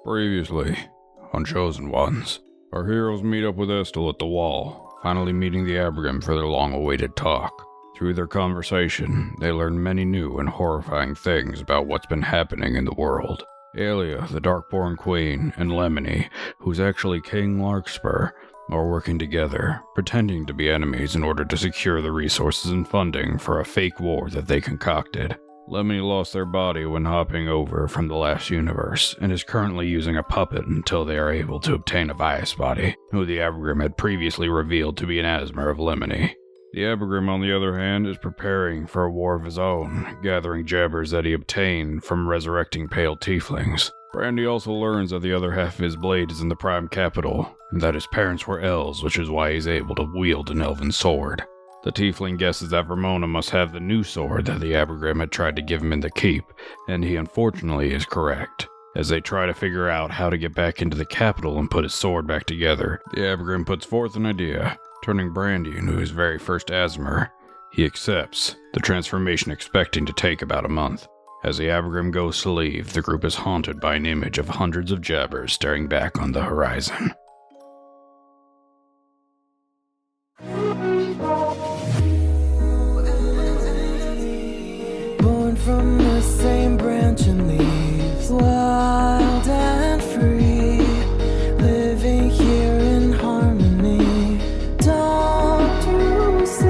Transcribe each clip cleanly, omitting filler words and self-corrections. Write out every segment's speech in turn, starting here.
Previously, on Chosen Ones, our heroes meet up with Estel at the wall, finally meeting the Abraham for their long-awaited talk. Through their conversation, they learn many new and horrifying things about what's been happening in the world. Aelia, the Darkborn Queen, and Lemony, who's actually King Larkspur, are working together, pretending to be enemies in order to secure the resources and funding for a fake war that they concocted. Lemony lost their body when hopping over from the last universe, and is currently using a puppet until they are able to obtain Avayath's body, who the Abraham had previously revealed to be an Asmer of Lemony. The Abraham, on the other hand, is preparing for a war of his own, gathering jabbers that he obtained from resurrecting pale tieflings. Brandy also learns that the other half of his blade is in the Prime Capital, and that his parents were elves, which is why he's able to wield an elven sword. The tiefling guesses that Vermona must have the new sword that the Abraham had tried to give him in the keep, and he unfortunately is correct. As they try to figure out how to get back into the capital and put his sword back together, the Abraham puts forth an idea, turning Brandy into his very first Asmer. He accepts, the transformation expecting to take about a month. As the Abraham goes to leave, the group is haunted by an image of hundreds of jabbers staring back on the horizon. From the same branch and leaves, wild and free, living here in harmony. Don't you see?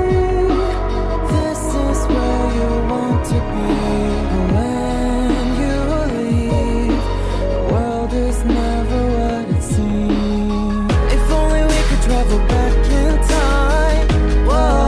This is where you want to be. When you leave, the world is never what it seems. If only we could travel back in time. Whoa.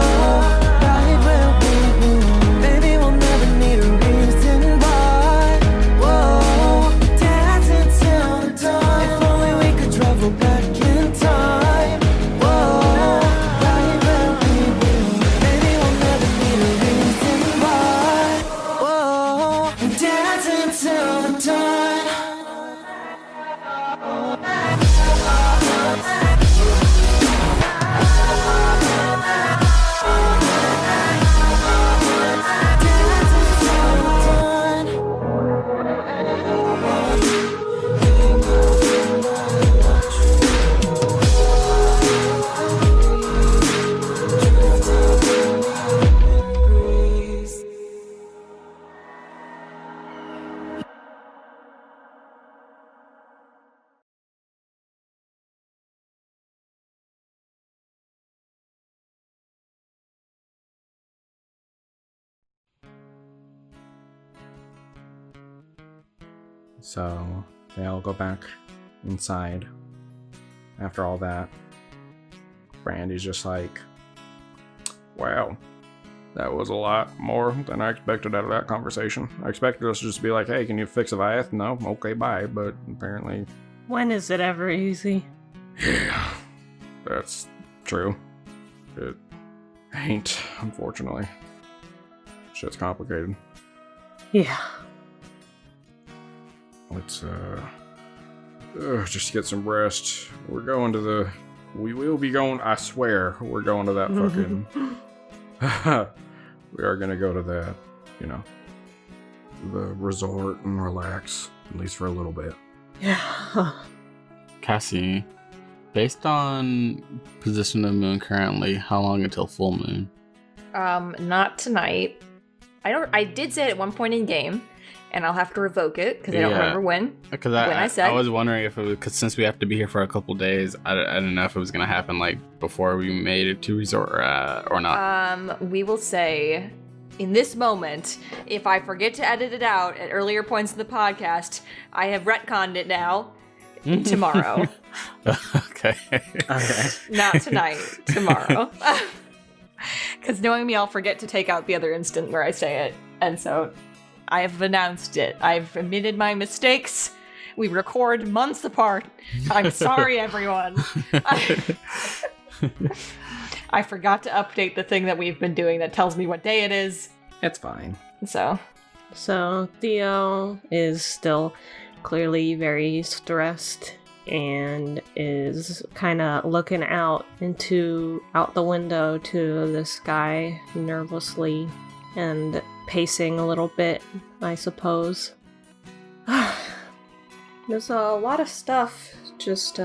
So they all go back inside. After all that, Brandy's just like, wow, that was a lot more than I expected out of that conversation. I expected us to just be like, hey, can you fix Avayath? No? Okay, bye. But apparently... When is it ever easy? Yeah, that's true. It ain't, unfortunately. Shit's complicated. Yeah. Let's, just get some rest. We will be going, I swear, we're going to that fucking, we are gonna go to that, the resort and relax, at least for a little bit. Yeah. Cassie, based on position of the moon currently, how long until full moon? Not tonight. I did say it at one point in game. And I'll have to revoke it because I don't remember when. Because I said. I was wondering if it was, because since we have to be here for a couple days, I didn't know if it was going to happen like before we made it to resort or not. We will say in this moment, if I forget to edit it out at earlier points in the podcast, I have retconned it now. Tomorrow. Okay. Not tonight. Tomorrow. Because knowing me, I'll forget to take out the other instant where I say it. And so... I have announced it. I've admitted my mistakes. We record months apart. I'm sorry, everyone. I forgot to update the thing that we've been doing that tells me what day it is. It's fine. So Theo is still clearly very stressed and is kind of looking out the window to the sky nervously and pacing a little bit, I suppose. There's a lot of stuff just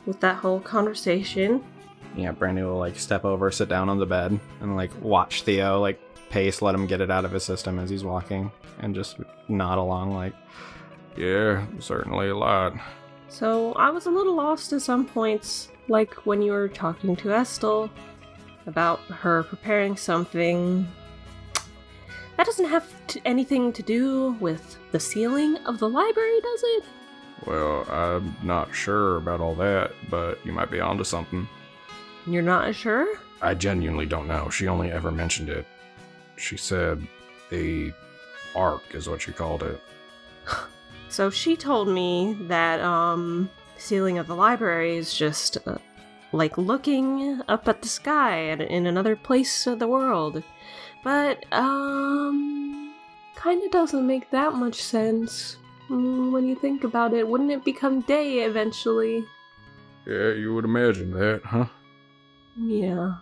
with that whole conversation. Yeah, Brandy will like step over, sit down on the bed, and like watch Theo like pace, let him get it out of his system as he's walking, and just nod along like, Yeah, certainly a lot. So I was a little lost at some points, like when you were talking to Estel about her preparing something. That doesn't have anything to do with the ceiling of the library, does it? Well, I'm not sure about all that, but you might be onto something. You're not sure? I genuinely don't know. She only ever mentioned it. She said the arc is what she called it. So she told me that ceiling of the library is just like looking up at the sky in another place of the world. But kind of doesn't make that much sense when you think about it. Wouldn't it become day eventually? Yeah, you would imagine that, huh? Yeah.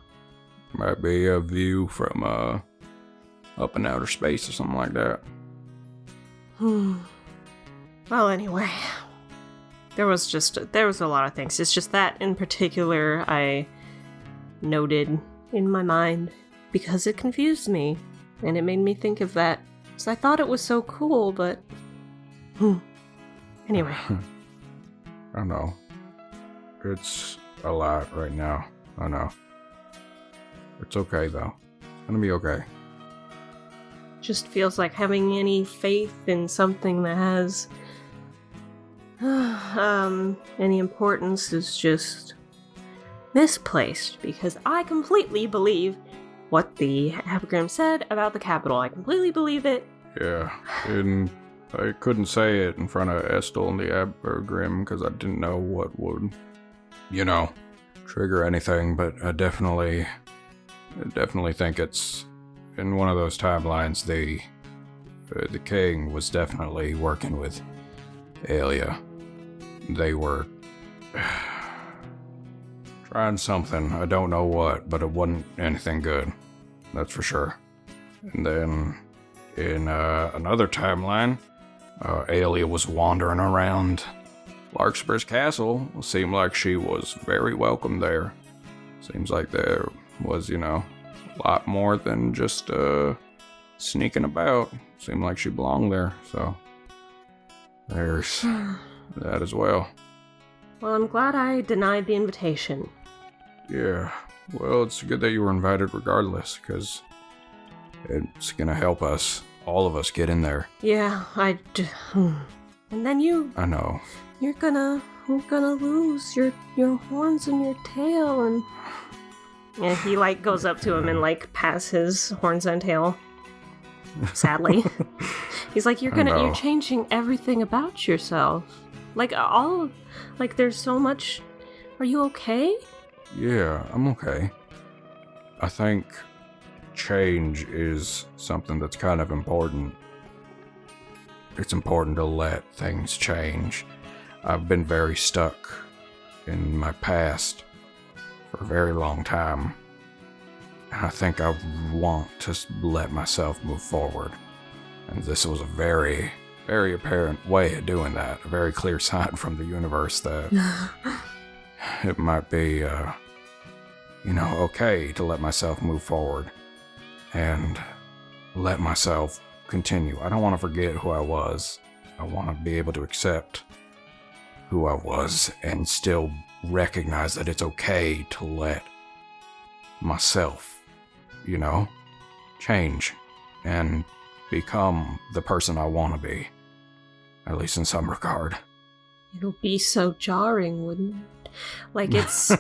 Might be a view from up in outer space or something like that. Well, anyway, there was a lot of things. It's just that in particular I noted in my mind because it confused me and it made me think of that. So I thought it was so cool, but anyway. I know. It's a lot right now. I know. It's okay though. It's gonna be okay. Just feels like having any faith in something that has any importance is just misplaced, because I completely believe what the Abigram said about the capital. I completely believe it. Yeah, and I couldn't say it in front of Estel and the Abergrim because I didn't know what would, trigger anything, but I definitely think it's in one of those timelines. The king was definitely working with Aelia. They were trying something. I don't know what, but it wasn't anything good. That's for sure. And then in another timeline, Aelia was wandering around Larkspur's castle. It seemed like she was very welcome there. Seems like there was, a lot more than just sneaking about. Seemed like she belonged there, so there's that as well. Well, I'm glad I denied the invitation. Yeah, well, it's good that you were invited regardless, because it's gonna help us, all of us, get in there. Yeah, and then I know. You're gonna lose your horns and your tail, and yeah, he goes up to him and pats his horns and tail. Sadly, he's like, you're changing everything about yourself. There's so much. Are you okay? Yeah, I'm okay. I think change is something that's kind of important. It's important to let things change. I've been very stuck in my past for a very long time. And I think I want to let myself move forward. And this was a very, very apparent way of doing that. A very clear sign from the universe that it might be, okay to let myself move forward and let myself continue. I don't want to forget who I was. I want to be able to accept who I was and still recognize that it's okay to let myself, change and become the person I want to be, at least in some regard. It'll be so jarring, wouldn't it? It's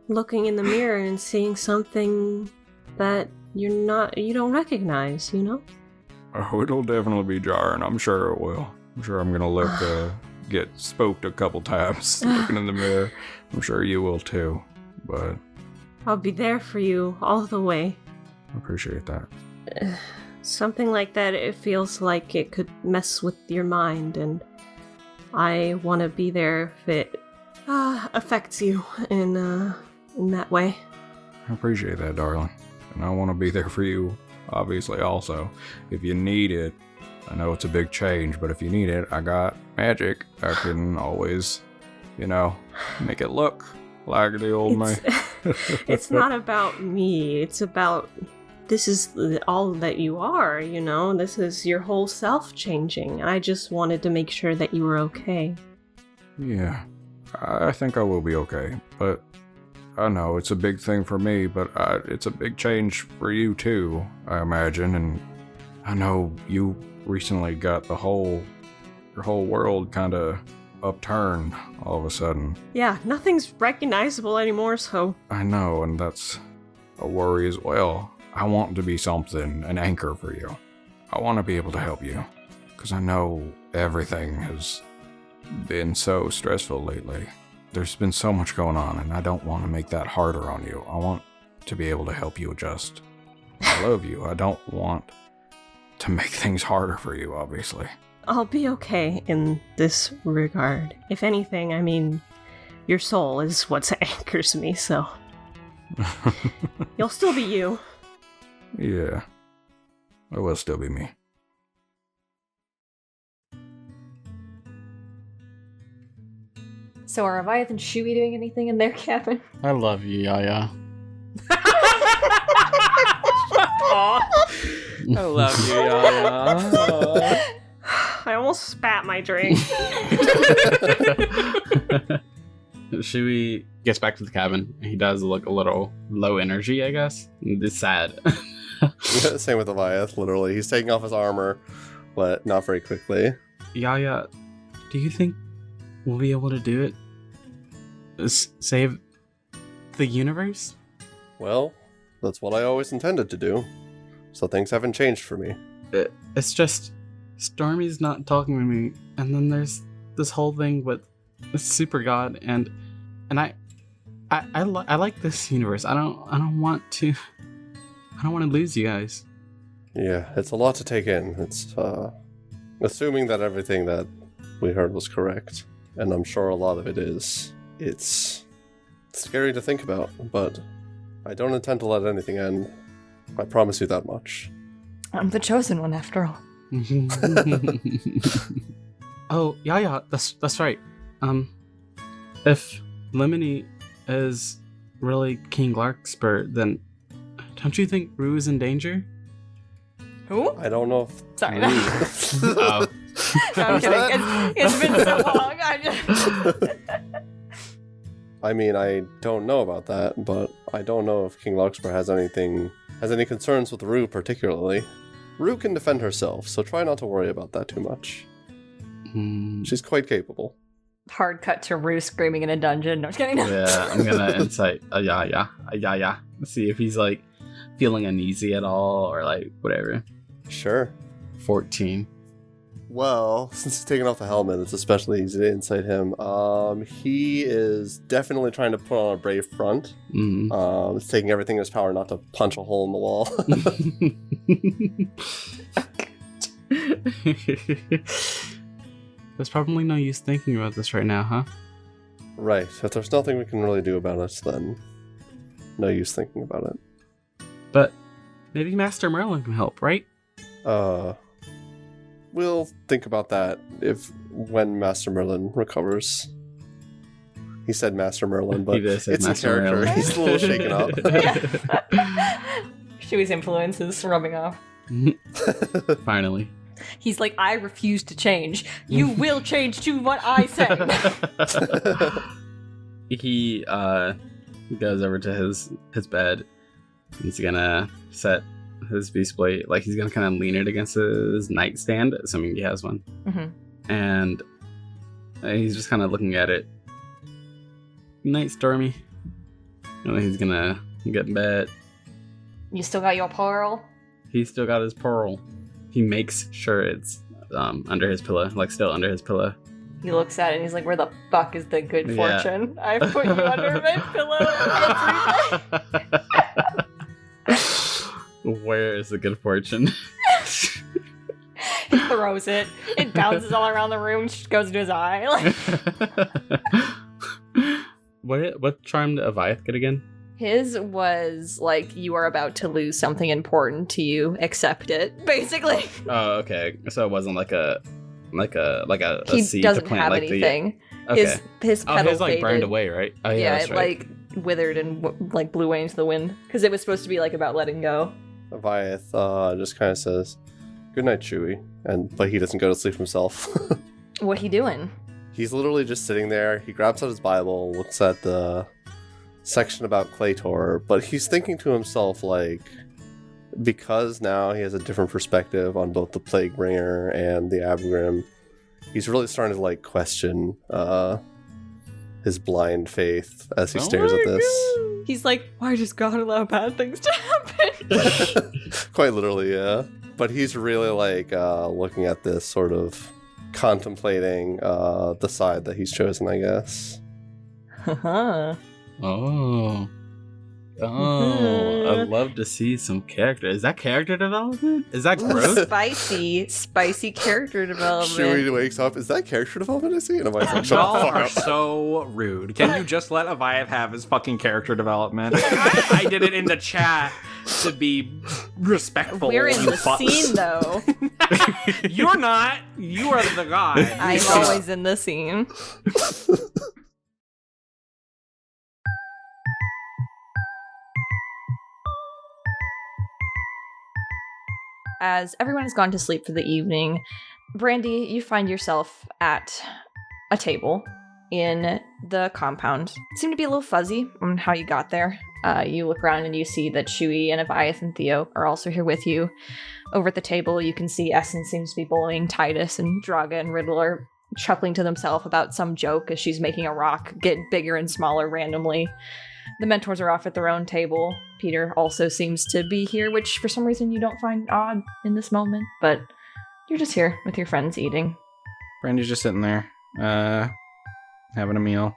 looking in the mirror and seeing something that you don't recognize, Oh, it'll definitely be jarring. I'm sure it will. I'm sure I'm gonna get spooked a couple times looking in the mirror. I'm sure you will too, but I'll be there for you all the way. I appreciate that. Something like that, it feels like it could mess with your mind, and I want to be there if it affects you in that way. I appreciate that, darling. And I want to be there for you, obviously, also. If you need it, I know it's a big change, but if you need it, I got magic, I can always, make it look like the old man. It's not about me. It's about this is all that you are, This is your whole self changing. I just wanted to make sure that you were okay. Yeah, I think I will be okay, but I know it's a big thing for me, but it's a big change for you too, I imagine, and I know you recently got your whole world kind of upturned all of a sudden. Yeah, nothing's recognizable anymore, so... I know, and that's a worry as well. I want to be something, an anchor for you. I want to be able to help you, because I know everything has been so stressful lately. There's been so much going on, and I don't want to make that harder on you. I want to be able to help you adjust. I love you. I don't want to make things harder for you, obviously. I'll be okay in this regard. If anything, I mean, your soul is what anchors me, so... You'll still be you. Yeah. It will still be me. So are Avayath and Shui doing anything in their cabin? I love you, Yaya. I love you, Yaya. I almost spat my drink. Shui gets back to the cabin. He does look a little low energy, I guess. It's sad. Same with Avayath, literally. He's taking off his armor, but not very quickly. Yaya, do you think we'll be able to do it? Save the universe? Well, that's what I always intended to do. So things haven't changed for me. It's just Stormy's not talking to me, and then there's this whole thing with the super god, and I like this universe. I don't want to lose you guys. Yeah, it's a lot to take in. It's assuming that everything that we heard was correct, and I'm sure a lot of it is. It's scary to think about, but I don't intend to let anything end. I promise you that much. I'm the chosen one, after all. Oh, yeah, that's right. If Lemony is really King Larkspur, then don't you think Rue is in danger? Who? I don't know if... Sorry. Oh. No, I'm kidding. It's been so long. I mean, I don't know about that, but I don't know if King Larkspur has any concerns with Rue particularly. Rue can defend herself, so try not to worry about that too much. She's quite capable. Hard cut to Rue screaming in a dungeon. No, just kidding. Yeah, I'm gonna insight yeah. See if he's like feeling uneasy at all or like whatever. Sure. 14. Well, since he's taking off the helmet, it's especially easy to insight him. He is definitely trying to put on a brave front. Mm-hmm. It's taking everything in his power not to punch a hole in the wall. There's probably no use thinking about this right now, huh? Right. If there's nothing we can really do about it, then no use thinking about it. But maybe Master Merlin can help, right? We'll think about that when Master Merlin recovers. He said Master Merlin, but it's in character. Merlin. He's a little shaken up. Shui's influence is rubbing off. Finally. He's like, I refuse to change. You will change to what I say. He goes over to his bed. He's gonna set his beast blade, like he's gonna kind of lean it against his nightstand, assuming he has one. Mm-hmm. And he's just kind of looking at it. Night, Stormy. And he's gonna get in bed. You still got your pearl? He's still got his pearl. He makes sure it's under his pillow, like still under his pillow. He looks at it and he's like, where the fuck is the good fortune? I put you under my pillow every day. Where is the good fortune? He throws it. It bounces all around the room, goes into his eye. What charm did Avayath get again? His was like, you are about to lose something important to you. Accept it, basically. Oh, okay. So it wasn't like a a He seed doesn't to plant, have like anything. Okay. His Oh, petal his like burned faded. away, right? Oh Yeah, that's it right. like withered and like blew away into the wind because it was supposed to be like about letting go. Avayath just kind of says, "Good night, Shui," but he doesn't go to sleep himself. What he doing? He's literally just sitting there. He grabs out his Bible, looks at the section about Claytor, but he's thinking to himself, like, because now he has a different perspective on both the Plaguebringer and the Abgrim, he's really starting to, like, question his blind faith as he stares at this. He's like, why does God allow bad things to happen? Quite literally, yeah. But he's really, like, looking at this, sort of contemplating the side that he's chosen, I guess. Haha. Oh, I'd love to see some character. Is that character development? Is that growth? Spicy character development. Shui wakes up. Is that character development I see? And I'm like, shut Y'all the fuck are up. so rude. Can you just let Avayath have his fucking character development? I did it in the chat to be respectful. We're in you the fucks. scene though. You're not. You are the guy. I'm always in the scene. As everyone has gone to sleep for the evening, Brandy, you find yourself at a table in the compound. It seemed to be a little fuzzy on how you got there. You look around and you see that Shui and Avayath and Theo are also here with you. Over at the table, you can see Essence seems to be bullying Titus, and Draga and Riddle are chuckling to themselves about some joke as she's making a rock get bigger and smaller randomly. The mentors are off at their own table. Peter also seems to be here, which for some reason you don't find odd in this moment, but you're just here with your friends eating. Brandy's just sitting there, having a meal.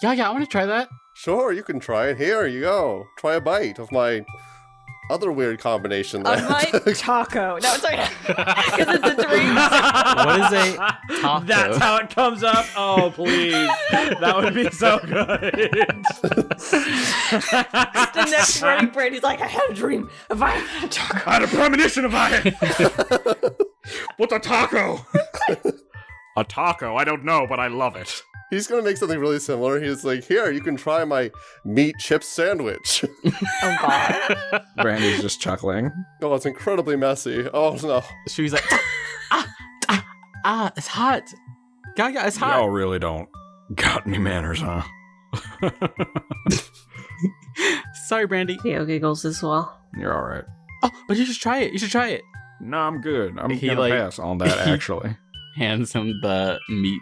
Yeah, I want to try that. Sure, you can try it. Here you go. Try a bite of my other weird combination. Of my taco. No, sorry. Because it's a dream. What is a taco? That's how it comes up. Oh, please. That would be so good. The next morning, Brandy's like, I had a dream. If I had a taco. I had a premonition of it. What's a taco? A taco? I don't know, but I love it. He's gonna make something really similar. He's like, here, you can try my meat chip sandwich. Oh, God. Brandy's just chuckling. Oh, it's incredibly messy. Oh, no. She's like, it's hot. Yeah, it's hot. Y'all really don't got any manners, huh? Sorry, Brandy. Theo giggles as well. You're all right. Oh, but you should try it. You should try it. No, I'm good. I'm He, gonna like- pass on that, actually. Hands him the meat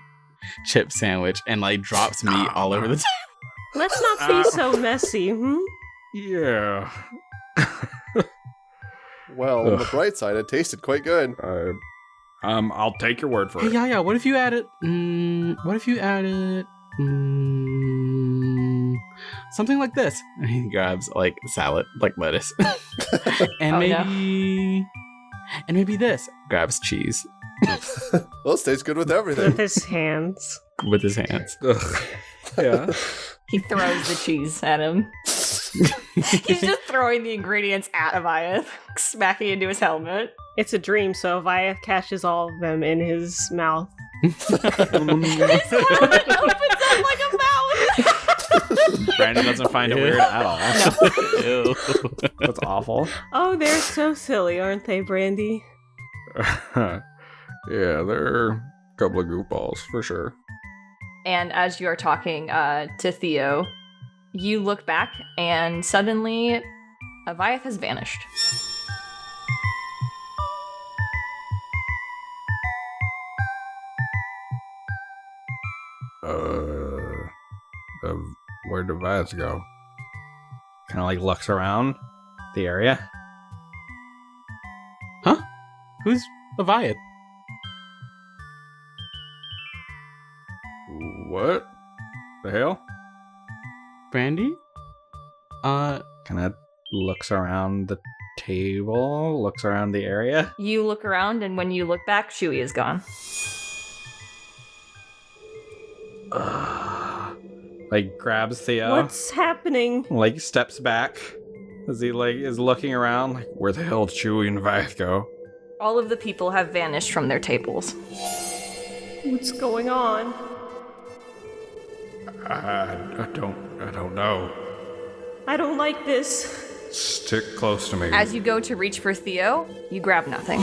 chip sandwich and like drops meat all over the table. Let's not be so messy, Yeah. Well, on the bright side, it tasted quite good. I'll take your word for Hey, it. yeah. What if you added? Something like this. And he grabs like salad, like lettuce, and maybe this. Grabs cheese Well, it tastes good with everything. With his hands. with his hands. Yeah. He throws the cheese at him. He's just throwing the ingredients at Avayath, smacking into his helmet. It's a dream, so Avayath catches all of them in his mouth. His helmet opens up like a mouth. Brandy doesn't find it weird at all. Ew. That's awful. Oh, they're so silly, aren't they, Brandy? Yeah, they're a couple of goofballs, for sure. And as you are talking to Theo, you look back and suddenly Avayath has vanished. Where'd the vibes go? Kind of like looks around the area. Who's Avayath? What the hell? Brandy? Kind of looks around the table, looks around the area. You look around, and when you look back, Shui is gone. Like grabs Theo, What's happening? like steps back as he like is looking around. Like, Where the hell did Chewie and Vath go? All of the people have vanished from their tables. What's going on? I don't know. I don't like this. Stick close to me. As you go to reach for Theo, you grab nothing.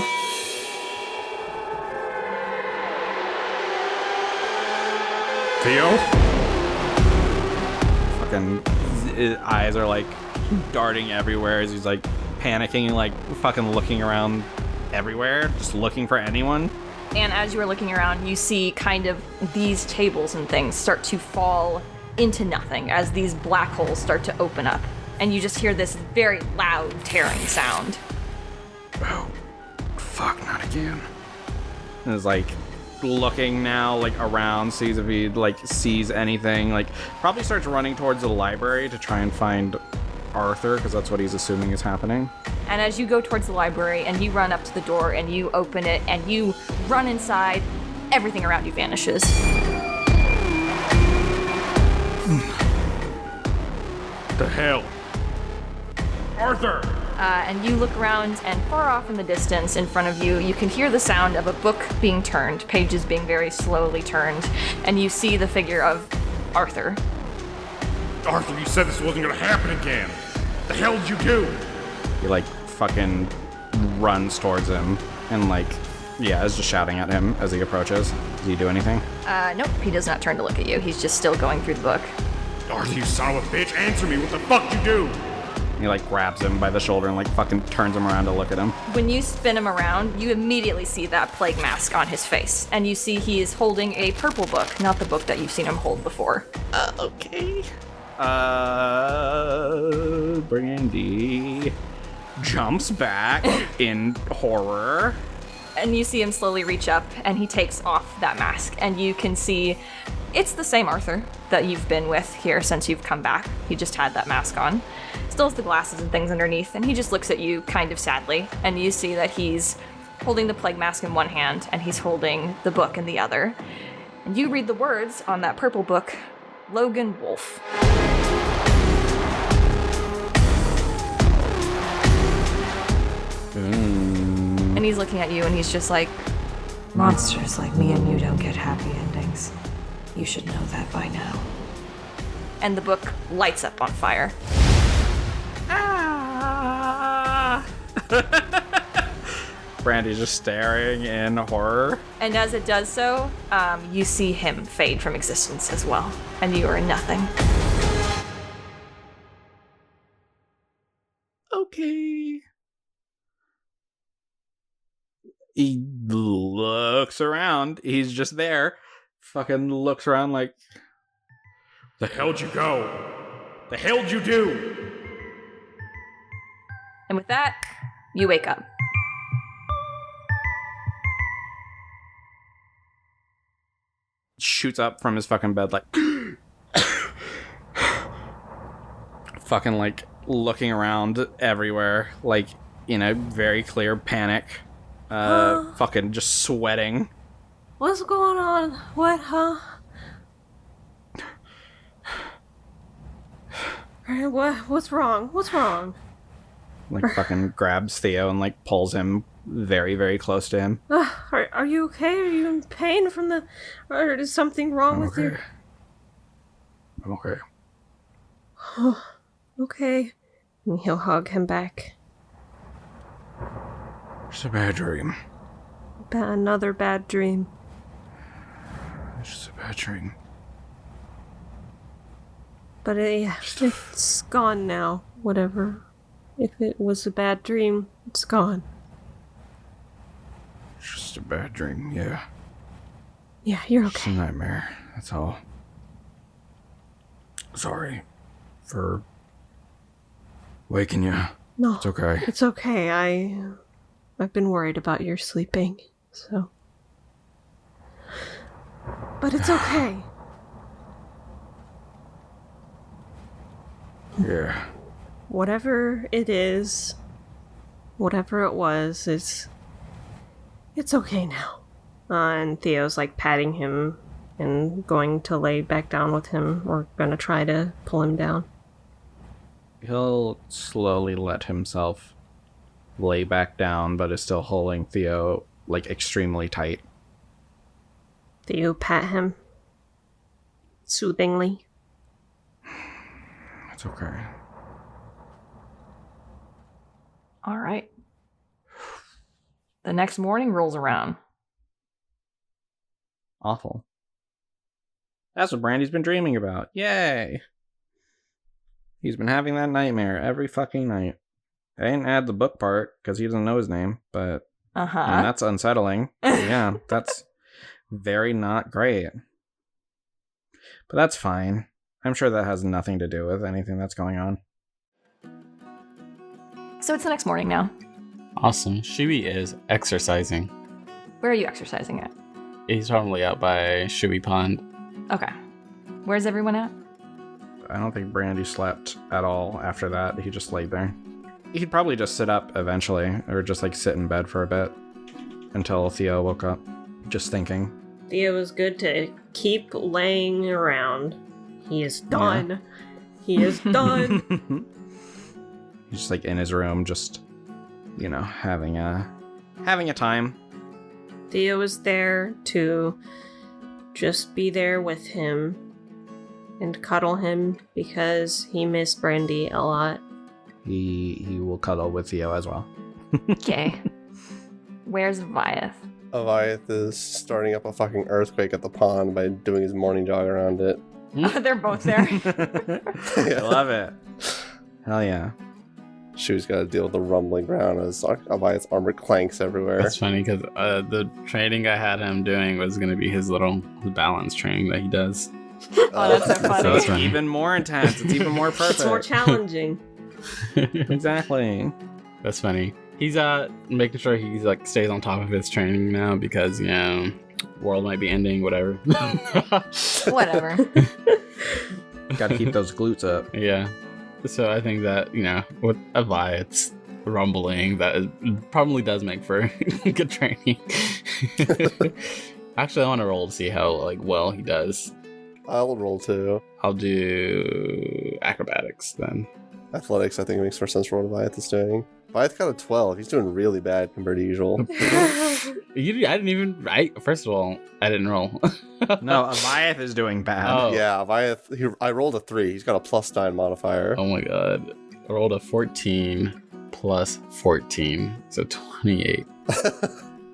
Theo? Fucking his eyes are like darting everywhere as he's like panicking, like fucking looking around everywhere, just looking for anyone. And as you are looking around, you see kind of these tables and things start to fall into nothing as these black holes start to open up. And you just hear this very loud tearing sound. Oh, fuck, not again. And is like looking now, like around, sees if he like sees anything, like probably starts running towards the library to try and find Arthur, because that's what he's assuming is happening. And as you go towards the library and you run up to the door and you open it and you run inside, everything around you vanishes. The hell? Arthur! And you look around, and far off in the distance in front of you, you can hear the sound of a book being turned, pages being very slowly turned, and you see the figure of Arthur. Arthur, you said this wasn't gonna happen again. The hell did you do? He like fucking runs towards him and like, yeah, is just shouting at him as he approaches. Does he do anything? Nope, he does not turn to look at you. He's just still going through the book. Arthur, you son of a bitch, answer me. What the fuck did you do? He like grabs him by the shoulder and like fucking turns him around to look at him. When you spin him around, you immediately see that plague mask on his face, and you see he is holding a purple book, not the book that you've seen him hold before. Okay. Brandy jumps back in horror. And you see him slowly reach up, and he takes off that mask, and you can see it's the same Arthur that you've been with here since you've come back. He just had that mask on. Still has the glasses and things underneath, and he just looks at you kind of sadly, and you see that he's holding the plague mask in one hand, and he's holding the book in the other. And you read the words on that purple book, Logan Wolf. And he's looking at you, and he's just like, Monsters like me and you don't get happy endings. You should know that by now. and the book lights up on fire. Brandy's just staring in horror. And as it does so, you see him fade from existence as well, and you are nothing. Okay. He looks around. He's just there. Fucking looks around like, The hell'd you go? The hell'd you do? And with that, you wake up. shoots up from his fucking bed like fucking like looking around everywhere, like in a very clear panic. Fucking just sweating. What's going on? What, huh? What's wrong? What's wrong? Like fucking grabs Theo and like pulls him very, very close to him. Are you okay? Are you in pain from the... Or is something wrong with your... I'm okay. Okay. And he'll hug him back. It's a bad dream. Another bad dream. It's just a bad dream. But it's gone now. Whatever. If it was a bad dream, it's gone. It's just a bad dream, yeah. Yeah, you're It's a okay. nightmare, that's all. Sorry for waking you. No, It's okay. it's okay. I've been worried about your sleeping, so... But it's okay. Yeah. Whatever it is, whatever it was, it's okay now. And Theo's like patting him and going to lay back down with him, or gonna try to pull him down. He'll slowly let himself lay back down, but is still holding Theo like extremely tight. Theo pat him soothingly. It's okay. All right. The next morning rolls around. Awful. That's what Brandy's been dreaming about. Yay! He's been having that nightmare every fucking night. I didn't add the book part because he doesn't know his name, but and that's unsettling. Yeah, that's very not great. But that's fine. I'm sure that has nothing to do with anything that's going on. So it's the next morning now. Awesome. Shui is exercising. Where are you exercising at? He's probably out by Shui Pond. Okay. Where's everyone at? I don't think Brandy slept at all after that. He just laid there. He'd probably just sit up eventually, or just like sit in bed for a bit until Theo woke up, just thinking. Theo was good to keep laying around. He is done. Yeah. He is done. He's just like in his room, just, you know, having a time. Theo was there to just be there with him and cuddle him because he missed Brandy a lot. He will cuddle with Theo as well. Okay. Where's Avayath? Avayath is starting up a fucking earthquake at the pond by doing his morning jog around it. They're both there. I love it. Hell yeah. Shui's got to deal with the rumbling ground as Avayath's armor clanks everywhere. That's funny because the training I had him doing was going to be his balance training that he does. Oh, that's so funny. So it's even more intense. It's even more perfect. It's more challenging. Exactly. That's funny. He's making sure he's like stays on top of his training now because, you know, world might be ending, whatever. Whatever. Gotta keep those glutes up. Yeah. So I think that, you know, with Avayath's rumbling, that probably does make for good training. Actually, I want to roll to see how like well he does. I'll roll too. I'll do acrobatics then. Athletics, I think it makes more sense for what Avayath is doing. Avayath got a 12. He's doing really bad compared to usual. First of all, I didn't roll. No, Avayath is doing bad. Oh. Yeah, Avayath, I rolled a 3. He's got a +9 modifier. Oh my god. I rolled a 14 plus 14, so 28.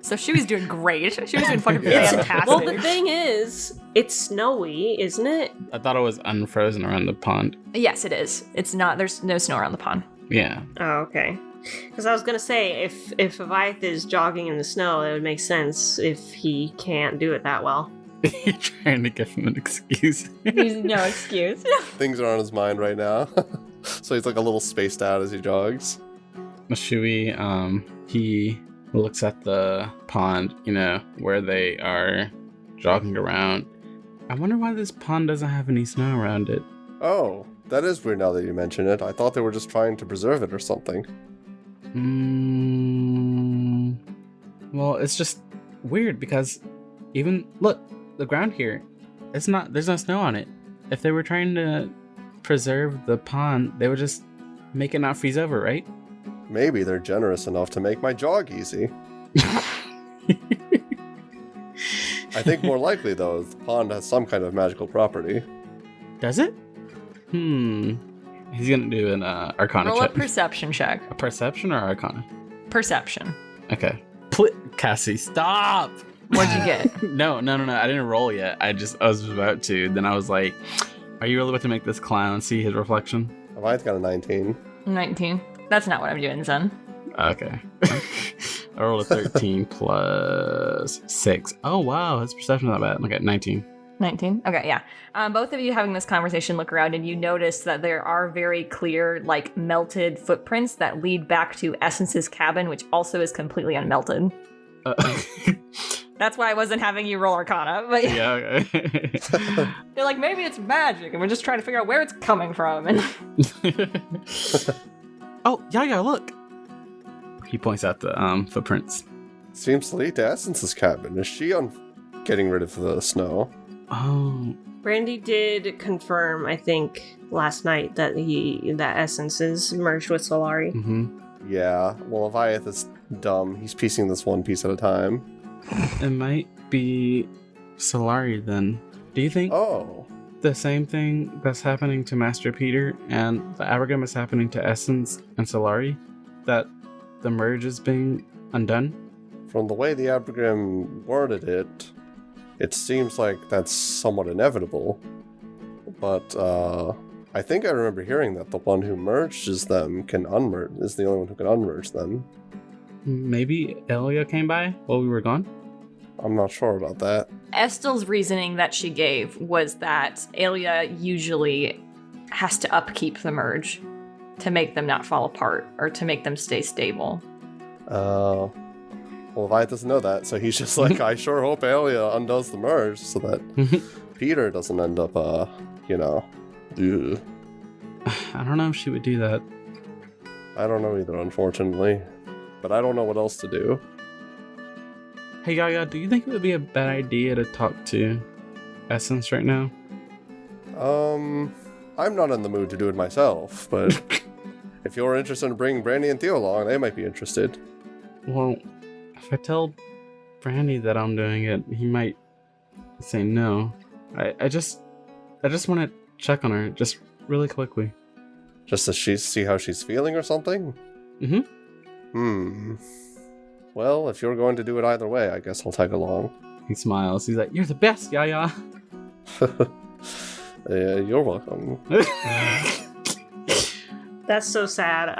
So she was doing great. She was doing fucking fantastic. Well, the thing is, it's snowy, isn't it? I thought it was unfrozen around the pond. Yes, it is. It's not. There's no snow around the pond. Yeah. Oh, okay. Because I was gonna say, if Avayath is jogging in the snow, it would make sense if he can't do it that well. You're trying to give him an excuse. There's no excuse. Things are on his mind right now. So he's like a little spaced out as he jogs. Shui, he looks at the pond, you know, where they are jogging around. I wonder why this pond doesn't have any snow around it. Oh, that is weird now that you mention it. I thought they were just trying to preserve it or something. Well, it's just weird because look, the ground here, there's no snow on it. If they were trying to preserve the pond, they would just make it not freeze over, right? Maybe they're generous enough to make my jog easy. I think more likely, though, the pond has some kind of magical property. Does it? He's gonna do an Arcana Roll check. a perception check. A perception or Arcana? Perception. Okay. Cassie, stop! What'd you get? No. I didn't roll yet. I was about to. Then I was like, are you really about to make this clown see his reflection? Avayath got a 19. 19. That's not what I'm doing, son. Okay. I rolled a 13 plus 6. Oh, wow. His perception's not bad. Okay, 19. 19? Okay, yeah. Both of you having this conversation look around and you notice that there are very clear, like, melted footprints that lead back to Essence's cabin, which also is completely unmelted. That's why I wasn't having you roll Arcana, but yeah, okay. They're like, maybe it's magic, and we're just trying to figure out where it's coming from. And oh, yeah, look. He points out the footprints. Seems to lead to Essence's cabin. Is she on getting rid of the snow? Oh. Brandy did confirm, I think, last night that Essence is merged with Solari. Mm-hmm. Yeah, well, Avayath is dumb. He's piecing this one piece at a time. It might be Solari, then, do you think Oh. the same thing that's happening to Master Peter and the Abraham is happening to Essence and Solari? That the merge is being undone? From the way the Abraham worded it, it seems like that's somewhat inevitable. But I think I remember hearing that the one who merges them is the only one who can unmerge them. Maybe Elia came by while we were gone? I'm not sure about that. Estel's reasoning that she gave was that Elia usually has to upkeep the merge to make them not fall apart or to make them stay stable. Well, Avayath doesn't know that, so he's just like, I sure hope Elia undoes the merge so that Peter doesn't end up, ugh. I don't know if she would do that. I don't know either, unfortunately. But I don't know what else to do. Hey Yaya, do you think it would be a bad idea to talk to Essence right now? I'm not in the mood to do it myself, but if you're interested in bringing Brandy and Theo along, they might be interested. Well, if I tell Brandy that I'm doing it, he might say no. I just want to check on her, just really quickly. Just to see how she's feeling or something? Well, if you're going to do it either way, I guess I'll tag along. He smiles. He's like, "You're the best, Yaya." You're welcome. That's so sad.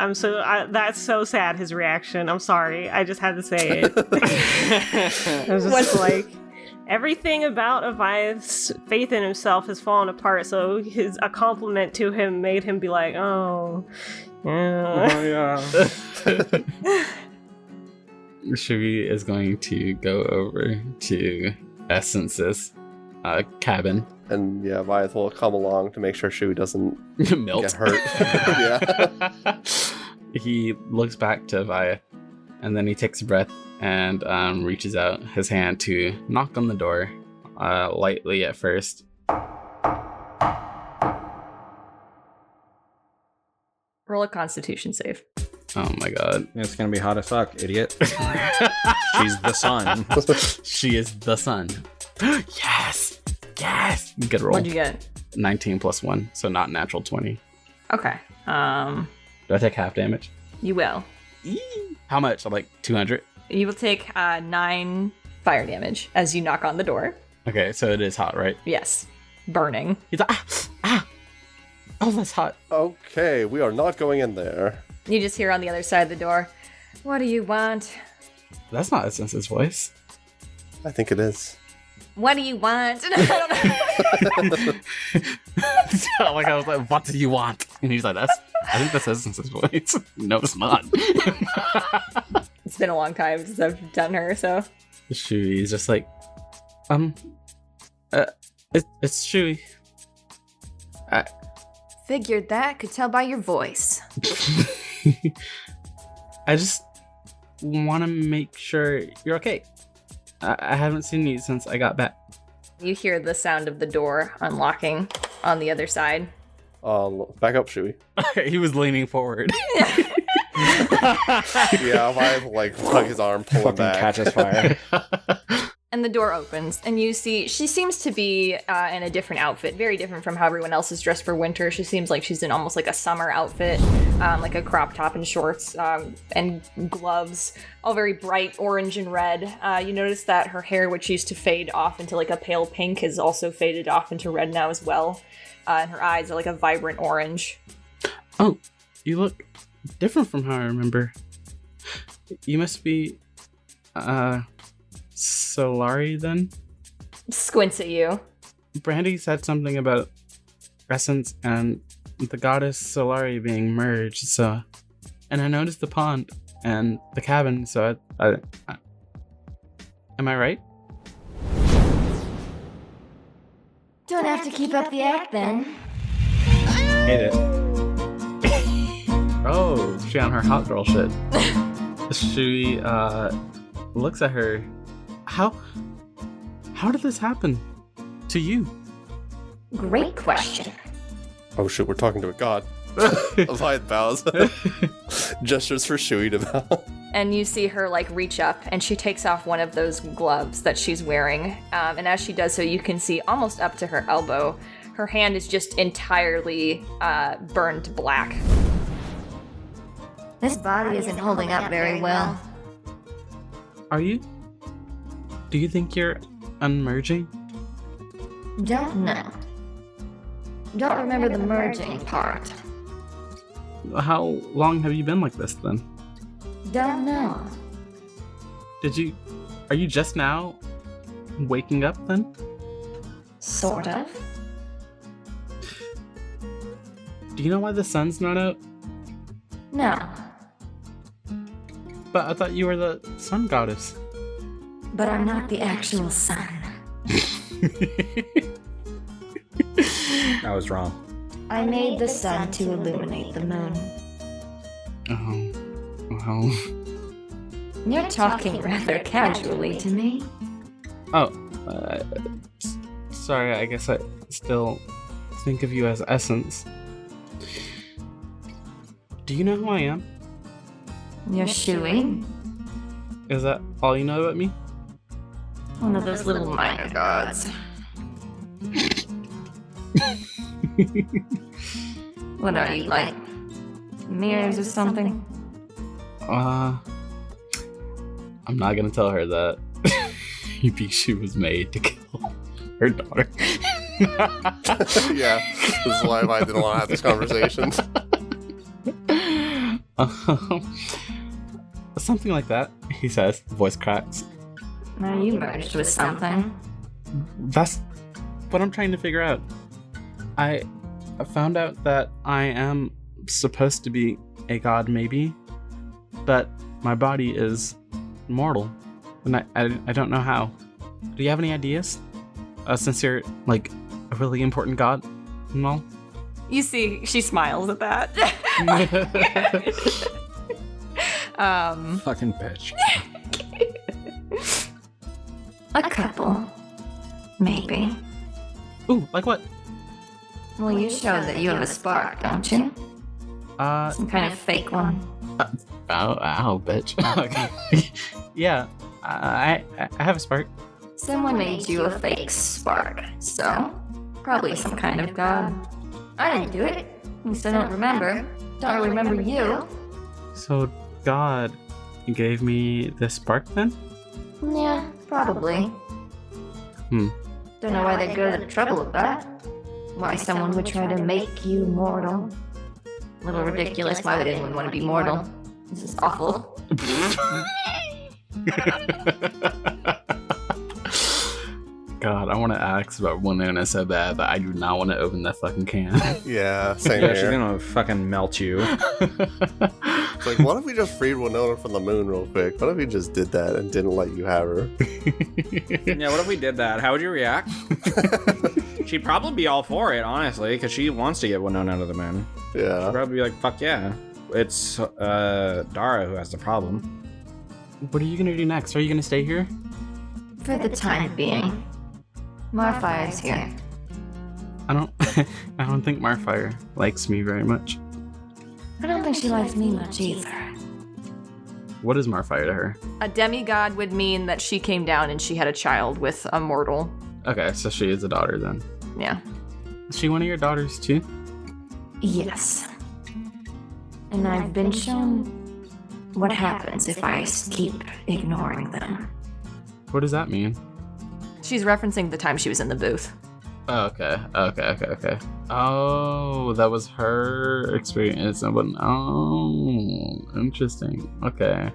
That's so sad, his reaction. I'm sorry. I just had to say it. I was just like, everything about Avayath's faith in himself has fallen apart, so a compliment to him made him be like, oh, yeah. Shui is going to go over to Essence's cabin. And yeah, Avayath will come along to make sure Shui doesn't Melt. get hurt. Yeah. He looks back to Avayath, and then he takes a breath and reaches out his hand to knock on the door, lightly at first. Roll a Constitution save. Oh my god. It's gonna be hot as fuck, idiot. She's the sun. She is the sun. Yes! Yes! Good roll. What'd you get? 19 plus 1, so not natural 20. Okay. Do I take half damage? You will. How much? Like 200? You will take 9 fire damage as you knock on the door. Okay, so it is hot, right? Yes. Burning. He's like, ah! Oh, that's hot. Okay, we are not going in there. You just hear on the other side of the door, "What do you want?" That's not Essence's voice. I think it is. What do you want? I don't know. Like I was like, what do you want? And he's like, I think that's Essence's voice. No, it's not. It's been a long time since I've done her, so. Shui is just like, it's Shui. Figured that. Could tell by your voice. I just want to make sure you're okay. I haven't seen you since I got back. You hear the sound of the door unlocking on the other side. Back up, Shui. He was leaning forward. Yeah, I like plug his arm, pull him Fucking back. catches fire. And the door opens, and you see she seems to be in a different outfit, very different from how everyone else is dressed for winter. She seems like she's in almost like a summer outfit, like a crop top and shorts, and gloves, all very bright orange and red. You notice that her hair, which used to fade off into like a pale pink, has also faded off into red now as well. And her eyes are like a vibrant orange. Oh, you look different from how I remember. You must be, Solari then? Squints at you. Brandy said something about Essence and the goddess Solari being merged, so... And I noticed the pond and the cabin, so I am I right? Don't have to keep up the act then. Hate it. Oh, she on her hot girl shit. She, looks at her. How did this happen to you? Great question. Oh shit, we're talking to a god. Avayath bows. Gestures for Shui to bow. and you see her like reach up and she takes off one of those gloves that she's wearing. And as she does so, you can see almost up to her elbow, her hand is just entirely burned black. This body isn't holding up very well. Are you? Do you think you're unmerging? Don't know. Don't remember the merging part. How long have you been like this then? Don't know. Are you just now waking up then? Sort of. Do you know why the sun's not out? No. But I thought you were the sun goddess. But I'm not the actual sun. I was wrong. I made the sun to illuminate the moon. Oh. Well. You're talking rather casually to me. Oh. Sorry, I guess I still think of you as Essence. Do you know who I am? You're Shui. Is that all you know about me? One of those little minor gods. What are you, like? Mirrors or something? I'm not gonna tell her that. You think she was made to kill her daughter. Yeah, this is why I didn't want to have this conversation. Something like that, he says. Voice cracks. Are you merged with something? That's what I'm trying to figure out. I found out that I am supposed to be a god, maybe, but my body is mortal, and I don't know how. Do you have any ideas? Since you're, like, a really important god and all? You see, she smiles at that. Fucking bitch. A couple. Maybe. Ooh, like what? Well, you showed that you have a spark, don't you? Some kind of fake one. Ow, bitch. Okay. Yeah, I have a spark. Someone made you a fake spark, so probably some kind of god. I didn't do it. At least I don't remember. Don't really remember you. So, God gave me this spark then? Yeah, probably. Don't know why they'd go to the trouble of that. Why someone would try to make you mortal. A little ridiculous. Why would anyone want to be mortal? This is awful. God, I want to ask about Winona so bad, but I do not want to open that fucking can. Yeah, same Yeah, she's here. gonna fucking melt you. It's like, what if we just freed Winona from the moon real quick? What if we just did that and didn't let you have her? Yeah, what if we did that? How would you react? She'd probably be all for it, honestly, because she wants to get Winona out of the moon. Yeah. She'd probably be like, fuck yeah. It's Dara who has the problem. What are you gonna do next? Are you gonna stay here? For the time being. Marfire's here. I don't think Marfire likes me very much. I don't think she likes me much either. What is Marfire to her? A demigod would mean that she came down and she had a child with a mortal. Okay, so she is a daughter then. Yeah. Is she one of your daughters too? Yes. And I've been shown what happens if I keep ignoring them. What does that mean? She's referencing the time she was in the booth. Oh, okay. Oh, that was her experience. Oh, interesting. Okay.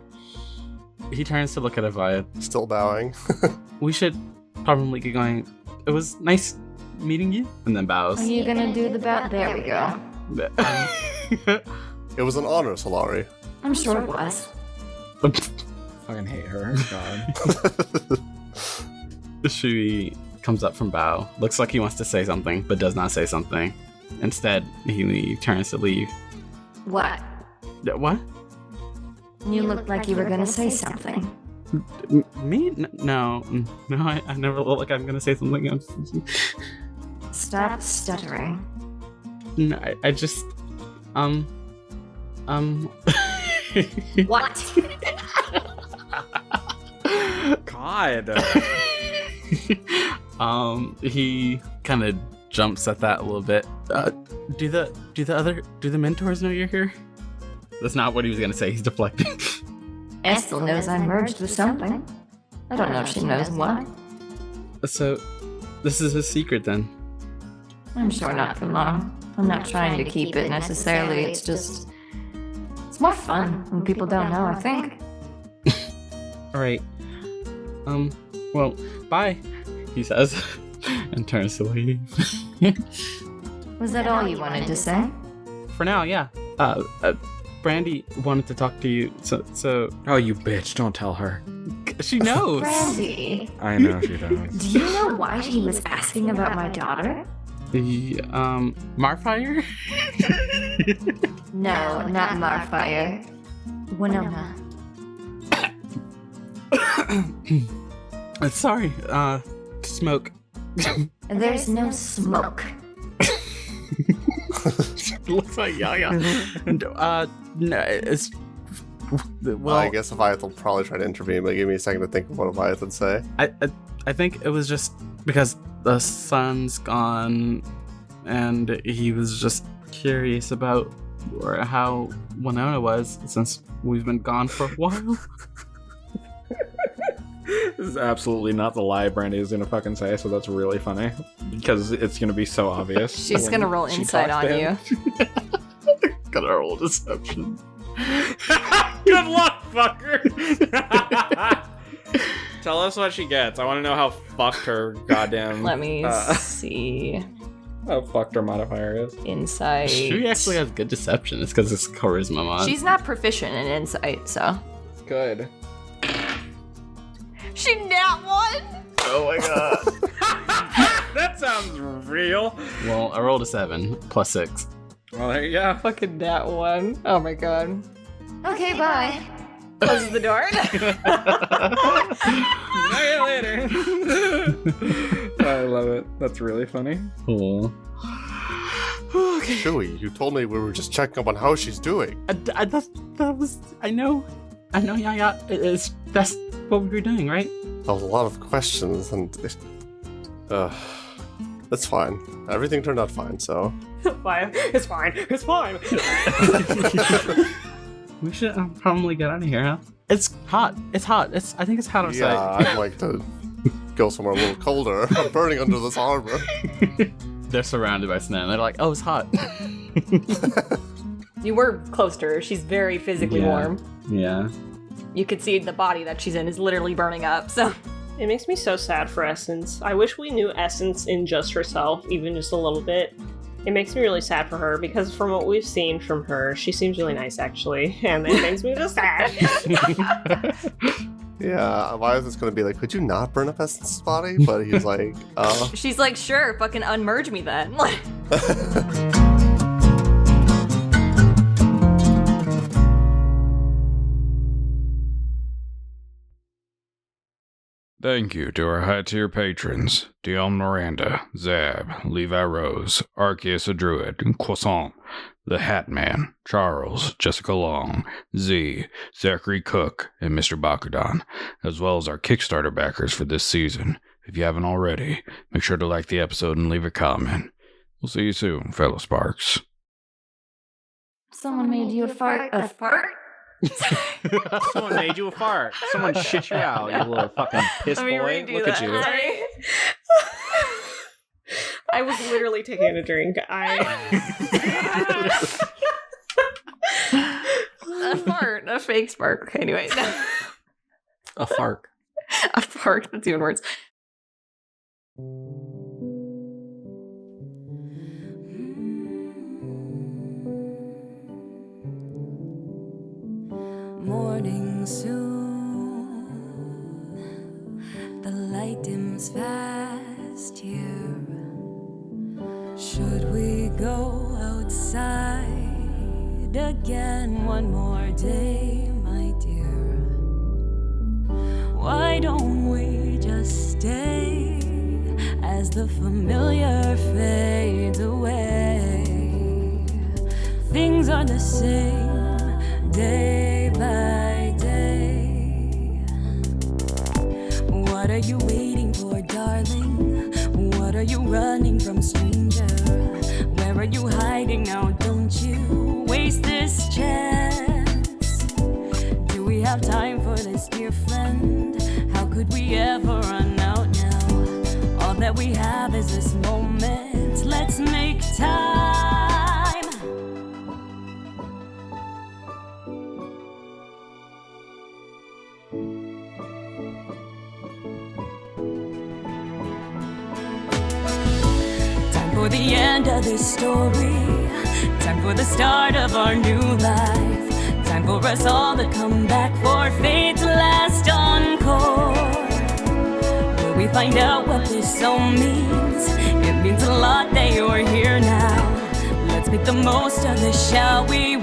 He turns to look at Avayath. Still bowing. We should probably get going. It was nice meeting you. And then bows. Are you gonna do the bow? There we go. It was an honor, Solari. I'm sure it was. Fucking hate her. God. Shui comes up from bow. Looks like he wants to say something, but does not say something. Instead, he turns to leave. What? What? You looked like you were gonna say something. Me? No, I never look like I'm gonna say something else. Stop stuttering. No, I just, What? God. He kind of jumps at that a little bit. Do the mentors know you're here? That's not what he was gonna say. He's deflecting. Estel knows I merged with something. I don't know if she knows what. So, this is a secret then? I'm sure not for long. I'm not trying to keep it necessarily, it's just... It's more fun when people don't know, I think. Alright. Well, bye, he says, and turns to leave. Was that all you wanted to say? For now, yeah. Brandy wanted to talk to you, so... Oh, you bitch, don't tell her. She knows! Brandy! I know she does. Do you know why he was asking about my daughter? The, Marfire? No, not Marfire. Winona. Sorry, smoke. There's no smoke. Looks like Yaya. No, it's... Well, I guess Avayath will probably try to intervene, but give me a second to think of what Avayath would say. I think it was just because the sun's gone, and he was just curious about how Winona was since we've been gone for a while. This is absolutely not the lie Brandy is gonna fucking say, so that's really funny. Because it's gonna be so obvious. She's gonna roll insight on you. Gotta roll deception. Good luck, fucker! Tell us what she gets. I want to know how fucked her goddamn... Let me see. How fucked her modifier is. Insight. She actually has good deception. It's because it's charisma mod. She's not proficient in insight, so. Good. She nat one? Oh my god. That sounds real. Well, I rolled a 7 plus 6. Well, there you go. Fucking nat one. Oh my god. Okay, bye. Closes the door. See you later. I love it. That's really funny. Cool. Okay. Shui, you told me we were just checking up on how she's doing. I know, yeah. That's what we were doing, right? That was a lot of questions, and that's fine. Everything turned out fine, so. Fine. It's fine. It's fine. We should probably get out of here, huh? It's hot. I think it's hot outside. Yeah, I'd like to go somewhere a little colder. I'm burning under this armor. They're surrounded by snow. They're like, oh, it's hot. You were close to her. She's very physically warm. Yeah. You could see the body that she's in is literally burning up, so. It makes me so sad for Essence. I wish we knew Essence in just herself, even just a little bit. It makes me really sad for her, because from what we've seen from her, she seems really nice, actually, and it makes me just sad. Yeah, Avayath is gonna be like, could you not burn up Essence's body? But he's like, She's like, sure, fucking unmerge me then. Thank you to our high-tier patrons, Dion Miranda, Zab, Levi Rose, Arkeus a Druid, Croissant, The Hat Man, Charles, Jessica Long, Z, Zachary Cook, and Mr. Bakudan, as well as our Kickstarter backers for this season. If you haven't already, make sure to like the episode and leave a comment. We'll see you soon, fellow Sparks. Someone made you a fart? A fart? Someone made you a fart. Someone shit you out, you little fucking piss boy. Look at you. I was literally taking a drink. A fart. A fake spark. Okay, anyway. A fart. A fart. That's even worse. Morning soon, the light dims fast here. Should we go outside again one more day, my dear? Why don't we just stay as the familiar fades away? Things are the same day by day. are you running from, stranger? Where are you hiding now? Don't you waste this chance. Do we have time for this, dear friend? How could we ever run out now? All that we have is this moment. Let's make time. Time for the end of this story. Time for the start of our new life. Time for us all to come back for fate's last encore. Will we find out what this all means? It means a lot that you're here now. Let's make the most of this, shall we?